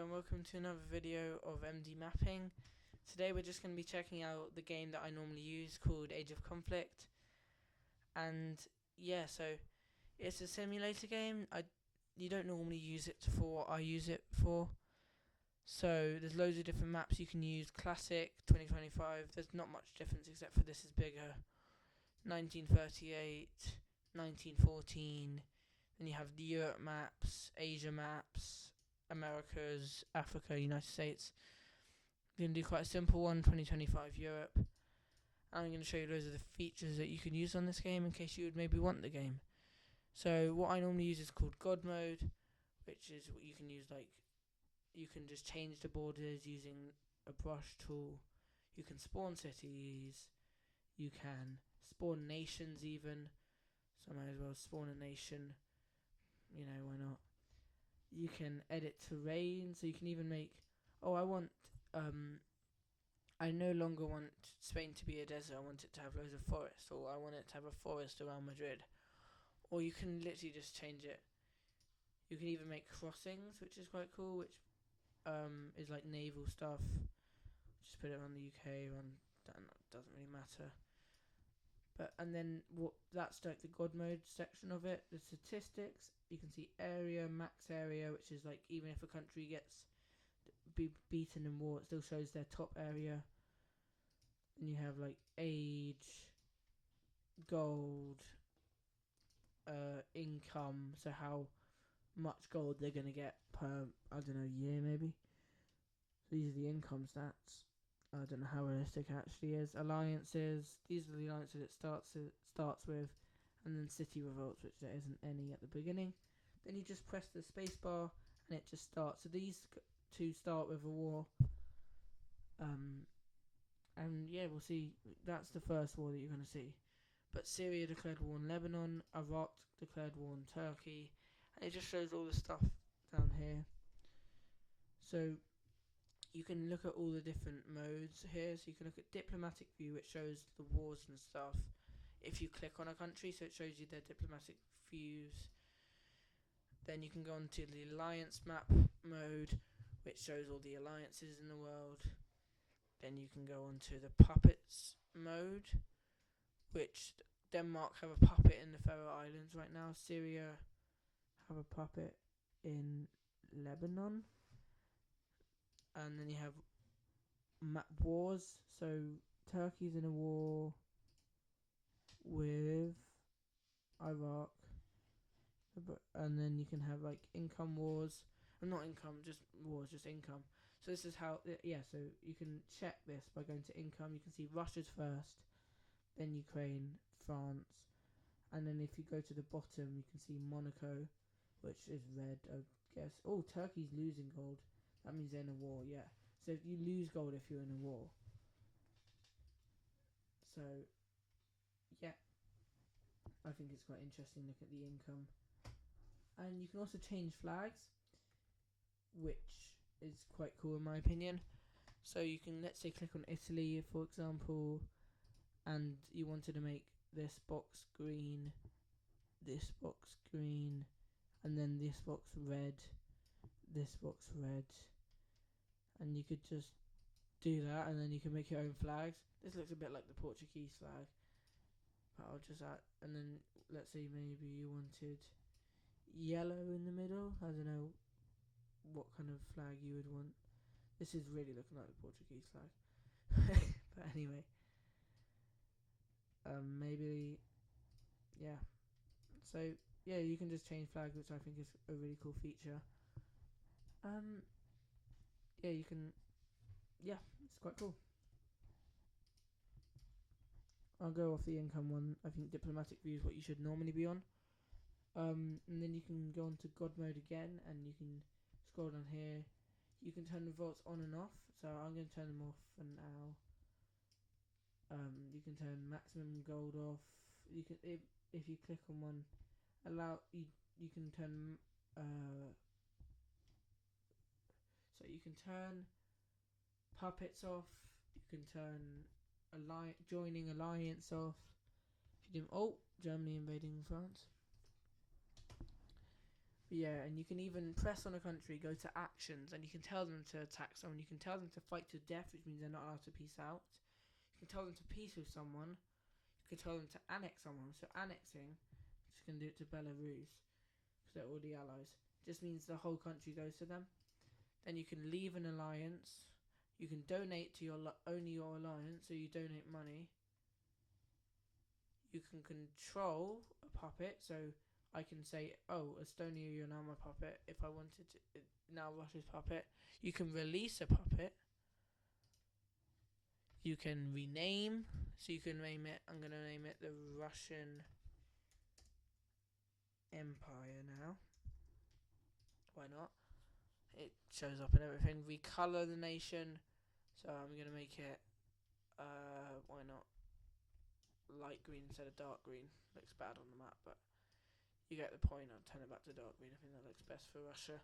and welcome to another video of MD Mapping. Today we're just going to be checking out the game that I normally use called Age of Conflict. And yeah, so it's a simulator game. You don't normally use it for what I use it for. So there's loads of different maps you can use. Classic, 2025, there's not much difference except for this is bigger. 1938, 1914, then you have the Europe maps, Asia maps, Americas, Africa, United States. I'm going to do quite a simple one, 2025 Europe. And I'm going to show you loads of the features that you can use on this game in case you would maybe want the game. So what I normally use is called God Mode, which is what you can use, like, you can just change the borders using a brush tool. You can spawn cities. You can spawn nations even. So I might as well spawn a nation. You know, why not? You can edit terrain, so you can even make... I no longer want Spain to be a desert. I want it to have loads of forests, or I want it to have a forest around Madrid. Or you can literally just change it. You can even make crossings, which is quite cool, which is like naval stuff. Just put it on the UK, doesn't really matter. And then that's like the God mode section of it. The statistics, you can see area, max area, which is like even if a country gets beaten in war, it still shows their top area. And you have like age, gold, income, so how much gold they're gonna get per, I don't know, year maybe. So these are the income stats. I don't know how realistic it actually is. Alliances, these are the alliances it starts with, and then city revolts, which there isn't any at the beginning. Then you just press the spacebar and it just starts. So these two start with a war. And yeah, we'll see. That's the first war that you're going to see. But Syria declared war on Lebanon, Iraq declared war on Turkey, and it just shows all the stuff down here. So you can look at all the different modes here. So you can look at diplomatic view, which shows the wars and stuff. If you click on a country, so it shows you their diplomatic views. Then you can go on to the alliance map mode, which shows all the alliances in the world. Then you can go on to the puppets mode, which Denmark have a puppet in the Faroe Islands right now. Syria have a puppet in Lebanon. And then you have map wars. So Turkey's in a war with Iraq. And then you can have like income wars. Not income, just wars, just income. So this is how, so you can check this by going to income. You can see Russia's first, then Ukraine, France. And then if you go to the bottom, you can see Monaco, which is red, I guess. Oh, Turkey's losing gold. That means they're in a war, yeah. So if you lose gold if you're in a war. So, yeah. I think it's quite interesting. Look at the income. And you can also change flags, which is quite cool in my opinion. So you can, let's say, click on Italy, for example, and you wanted to make this box green, and then this box red, and you could just do that, and then you can make your own flags. This looks a bit like the Portuguese flag, but I'll just add, and then let's say maybe you wanted yellow in the middle. I don't know what kind of flag you would want. This is really looking like the Portuguese flag. But anyway, maybe, yeah. So yeah, you can just change flags, which I think is a really cool feature. Yeah, you can. Yeah, it's quite cool. I'll go off the income one. I think diplomatic view is what you should normally be on. And then you can go on to God mode again, and you can scroll down here. You can turn the revolts on and off. So I'm going to turn them off for now. You can turn maximum gold off. You can, if you click on one, you can turn so you can turn puppets off. You can turn joining alliance off. If you didn't, Germany invading France. Yeah, and you can even press on a country, go to actions, and you can tell them to attack someone. You can tell them to fight to death, which means they're not allowed to peace out. You can tell them to peace with someone. You can tell them to annex someone. So annexing, just can do it to Belarus because they're already allies. Just means the whole country goes to them. Then you can leave an alliance. You can donate to only your alliance, so you donate money. You can control a puppet, so I can say, "Oh, Estonia, you're now my puppet." If I wanted to, now Russia's puppet. You can release a puppet. You can rename, so you can name it. I'm gonna name it the Russian Empire now. Why not? It shows up in everything. Recolor the nation, so I'm gonna make it. Why not? Light green instead of dark green. Looks bad on the map, but you get the point. I'll turn it back to dark green. I think that looks best for Russia.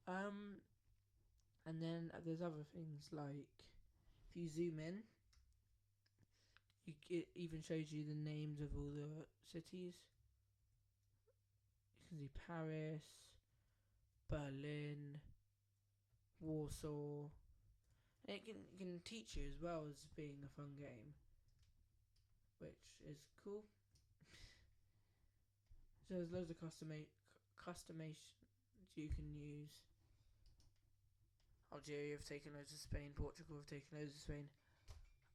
And then there's other things like if you zoom in, it even shows you the names of all the cities. You can see Paris, Berlin, Warsaw. And it can teach you as well as being a fun game, which is cool. So there's loads of customations you can use. Algeria have taken loads of Spain. Portugal have taken loads of Spain.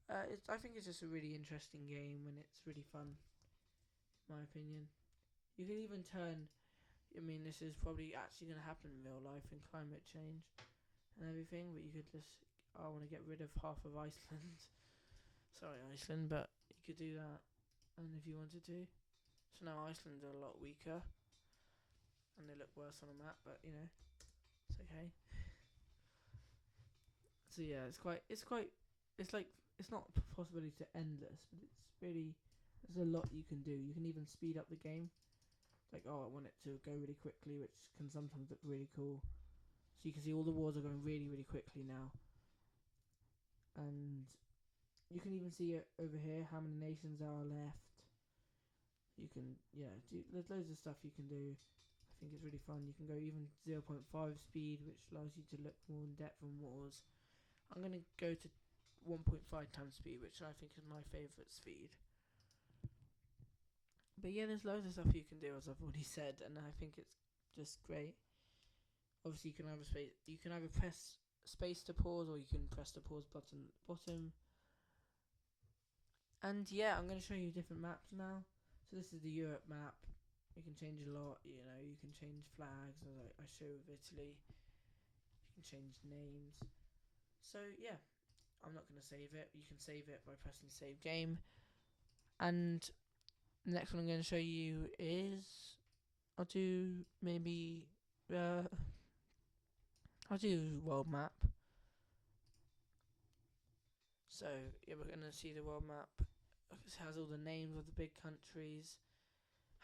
I think it's just a really interesting game and it's really fun, in my opinion. You can even turn. I mean, this is probably actually going to happen in real life in climate change and everything. But you could just. I want to get rid of half of Iceland. Sorry, Iceland, but you could do that, and if you wanted to. So now Iceland's a lot weaker, and they look worse on a map. But you know, it's okay. So yeah, it's like it's not a possibility to endless, but it's really there's a lot you can do. You can even speed up the game. Like, oh, I want it to go really quickly, which can sometimes look really cool. So you can see all the wars are going really, really quickly now. And you can even see it over here how many nations there are left. You can, there's loads of stuff you can do. I think it's really fun. You can go even 0.5 speed, which allows you to look more in depth on wars. I'm going to go to 1.5 times speed, which I think is my favourite speed. But yeah, there's loads of stuff you can do, as I've already said, and I think it's just great. Obviously, you can either press space to pause, or you can press the pause button at the bottom. And yeah, I'm going to show you different maps now. So this is the Europe map. You can change a lot, you can change flags, as I show with Italy. You can change names. So yeah, I'm not going to save it. You can save it by pressing save game. And the next one I'm going to show you is I'll do world map. So yeah, we're going to see the world map. It has all the names of the big countries.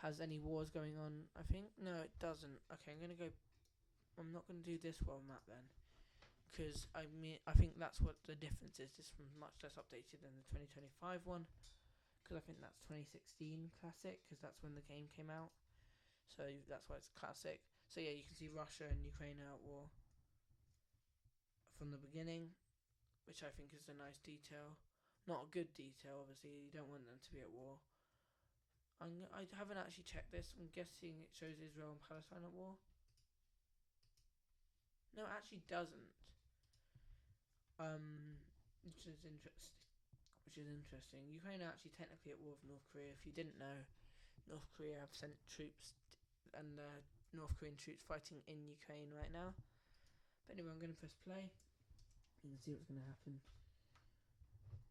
Has any wars going on? I think no, it doesn't. Okay, I'm not going to do this world map then, because I think that's what the difference is. This one's much less updated than the 2025 one, because I think that's 2016 classic, because that's when the game came out. So that's why it's classic. So yeah, you can see Russia and Ukraine are at war from the beginning, which I think is a nice detail. Not a good detail, obviously. You don't want them to be at war. I haven't actually checked this. I'm guessing it shows Israel and Palestine at war. No, it actually doesn't. Which is interesting. Ukraine are actually technically at war with North Korea. If you didn't know, North Korea have sent troops and North Korean troops fighting in Ukraine right now. But anyway, I'm going to press play. You can see what's going to happen.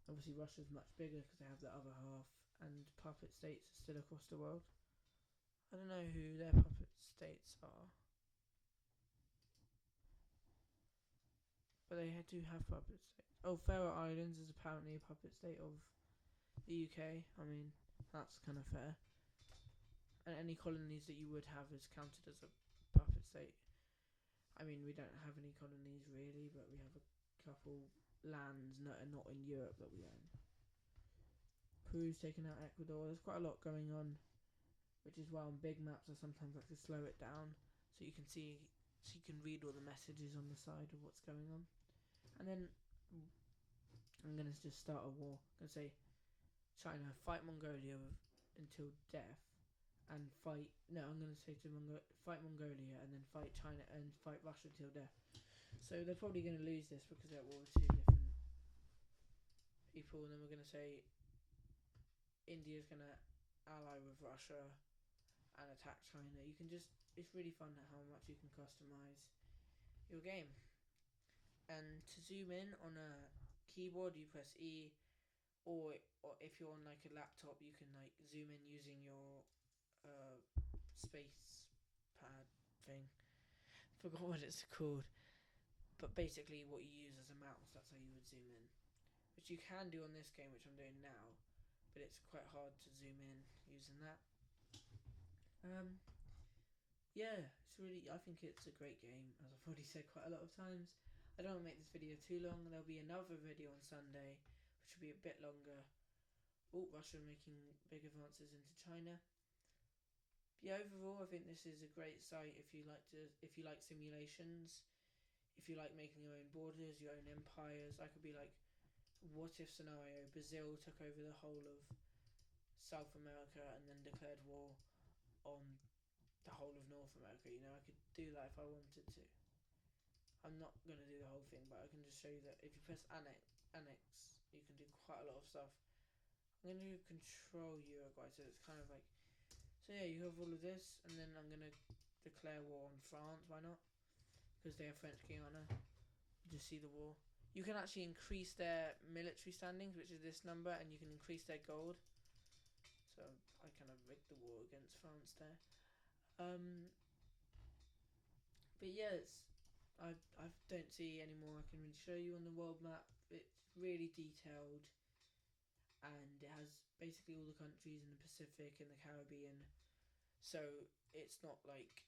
Obviously, Russia's much bigger because they have the other half, and puppet states are still across the world. I don't know who their puppet states are, but they do have puppet states. Oh, Faroe Islands is apparently a puppet state of the UK. I mean, that's kind of fair. And any colonies that you would have is counted as a puppet state. I mean, we don't have any colonies really, but we have a couple lands not in Europe that we own. Peru's taken out Ecuador. There's quite a lot going on, which is why on big maps I sometimes like to slow it down so you can see, so you can read all the messages on the side of what's going on. And then I'm gonna just start a war. I'm gonna say China fight Mongolia until death, and fight. No, I'm gonna say to fight Mongolia and then fight China and fight Russia till death. So they're probably gonna lose this because they're at war with two different people. And then we're gonna say India's gonna ally with Russia and attack China. You can just, it's really fun how much you can customize your game. And to zoom in on a keyboard, you press E, or if you're on like a laptop, you can like zoom in using your space pad thing. Forgot what it's called, but basically what you use as a mouse. That's how you would zoom in, which you can do on this game, which I'm doing now, but it's quite hard to zoom in using that. Yeah, it's really, I think it's a great game, as I've already said quite a lot of times. I don't want to make this video too long. There'll be another video on Sunday, which will be a bit longer. Oh, Russia making big advances into China. But yeah, overall, I think this is a great site if you like simulations, if you like making your own borders, your own empires. I could be like, what if scenario, Brazil took over the whole of South America and then declared war on the whole of North America. You know, I could do that if I wanted to. I'm not going to do the whole thing, but I can just show you that if you press annex, you can do quite a lot of stuff. I'm going to control Uruguay, so it's kind of like, so yeah, you have all of this, and then I'm going to declare war on France. Why not? Because they have French Guiana. Just see the war. You can actually increase their military standings, which is this number, and you can increase their gold. So I kind of rigged the war against France there. But yeah, I don't see any more I can really show you on the world map. It's really detailed, and it has basically all the countries in the Pacific and the Caribbean. So it's not like,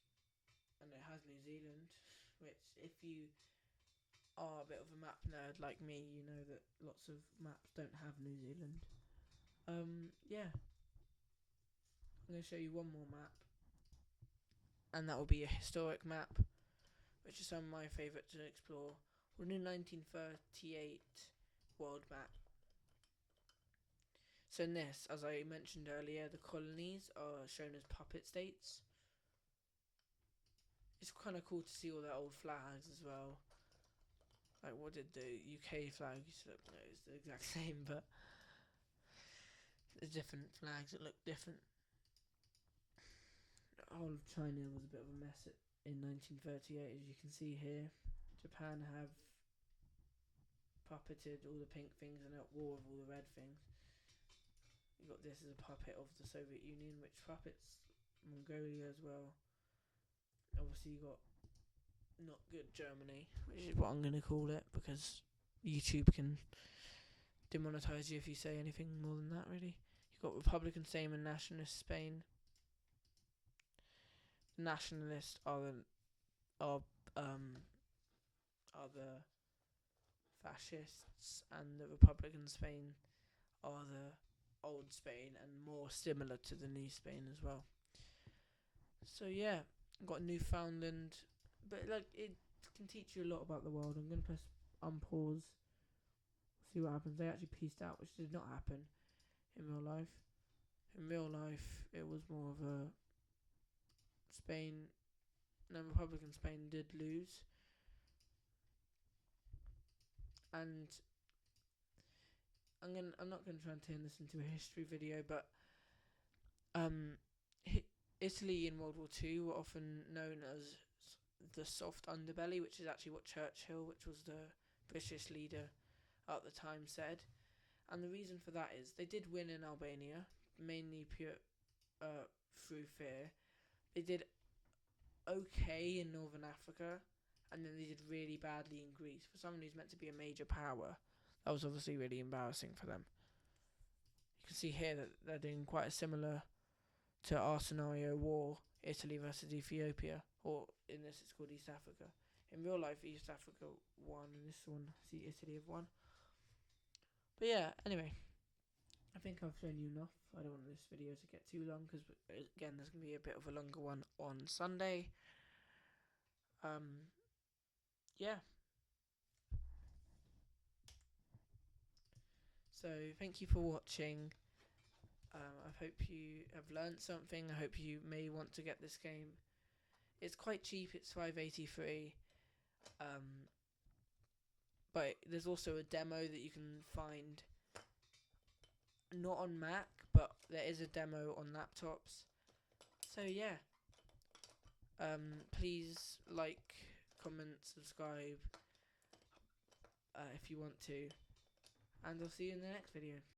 and it has New Zealand, which if you are a bit of a map nerd like me, you know that lots of maps don't have New Zealand. Yeah, I'm going to show you one more map, and that will be a historic map, which is some of my favourite to explore. We're in a 1938 world map. So in this, as I mentioned earlier, the colonies are shown as puppet states. It's kind of cool to see all their old flags as well. Like, what did the UK flag used to look like? It's the exact same, but there's different flags that look different. The whole of China was a bit of a mess in 1938, as you can see here. Japan have puppeted all the pink things and at war with all the red things. You got this as a puppet of the Soviet Union, which puppets Mongolia as well. Obviously, you got not good Germany, which is what I'm going to call it, because YouTube can demonetize you if you say anything more than that, really. You've got Republican Spain and Nationalist Spain. Nationalists are the fascists, and the Republican Spain are the old Spain and more similar to the new Spain as well. So yeah, got Newfoundland, but like it can teach you a lot about the world. I'm gonna press unpause, see what happens. They actually pieced out, which did not happen in real life. In real life, it was more of a Republican Spain did lose, and I'm not gonna try and turn this into a history video, but Italy in World War II were often known as the soft underbelly, which is actually what Churchill, which was the British leader at the time, said. And the reason for that is they did win in Albania, mainly through fear. They did okay in Northern Africa, and then they did really badly in Greece. For someone who's meant to be a major power, that was obviously really embarrassing for them. You can see here that they're doing quite a similar to our scenario war, Italy versus Ethiopia, or in this it's called East Africa. In real life, East Africa won, and this one, see, Italy have won. But yeah, anyway, I think I've shown you enough. I don't want this video to get too long, because again, there's going to be a bit of a longer one on Sunday. Yeah. So thank you for watching. I hope you have learned something. I hope you may want to get this game. It's quite cheap. It's $5.83. But there's also a demo that you can find, not on Mac, but there is a demo on laptops. So yeah, please like, comment, subscribe if you want to, and I'll see you in the next video.